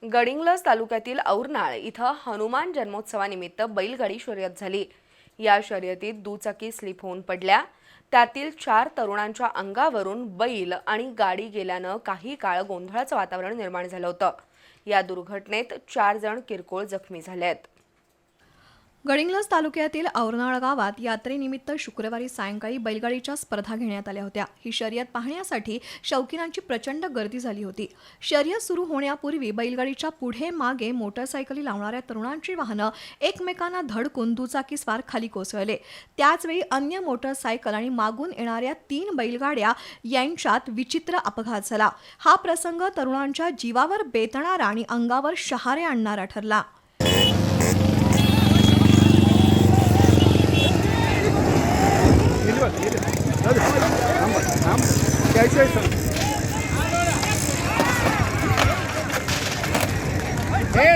गडिंग्लज तालुक्यातील औरनाळ इथं हनुमान जन्मोत्सवानिमित्त बैलगाडी शर्यत झाली। या शर्यतीत दुचाकी स्लिप होऊन पडल्या। त्यातील 4 तरुणांच्या अंगावरून बैल आणि गाडी गेल्यानं काही काळ गोंधळाचं वातावरण निर्माण झालं होतं। या दुर्घटनेत 4 जण किरकोळ जखमी झालेत। गडिंग्लज तालुक्यातील औरनाळ गावात यात्रेनिमित्त शुक्रवारी सायंकाळी बैलगाडीच्या स्पर्धा घेण्यात आल्या होत्या। ही शर्यत पाहण्यासाठी शौकीनांची प्रचंड गर्दी झाली होती। शर्यत सुरू होण्यापूर्वी बैलगाडीच्या पुढे मागे मोटरसायकली लावणाऱ्या तरुणांची वाहनं एकमेकांना धडकून दुचाकीस्वार खाली कोसळले। त्याचवेळी अन्य मोटरसायकल आणि मागून येणाऱ्या 3 बैलगाड्या यांच्यात विचित्र अपघात झाला। हा प्रसंग तरुणांच्या जीवावर बेतणारा आणि अंगावर शहारे आणणारा ठरला।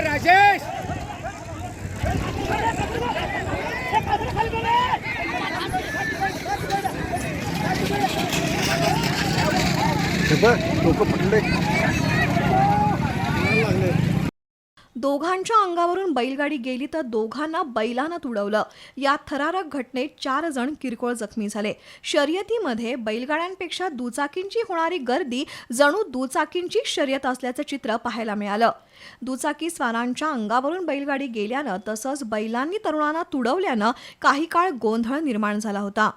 राजेश दोघांच्या अंगावरून बैलगाडी गेली तर दोघांना बैलानं तुडवलं। या थरारक घटनेत 4 जण किरकोळ जखमी झाले। शर्यतीमध्ये बैलगाड्यांपेक्षा दुचाकींची होणारी गर्दी जणू दुचाकींची शर्यत असल्याचं चित्र पाहायला मिळालं। दुचाकी स्वारांच्या अंगावरून बैलगाडी गेल्यानं तसंच बैलांनी तरुणांना तुडवल्यानं काही काळ गोंधळ निर्माण झाला होता।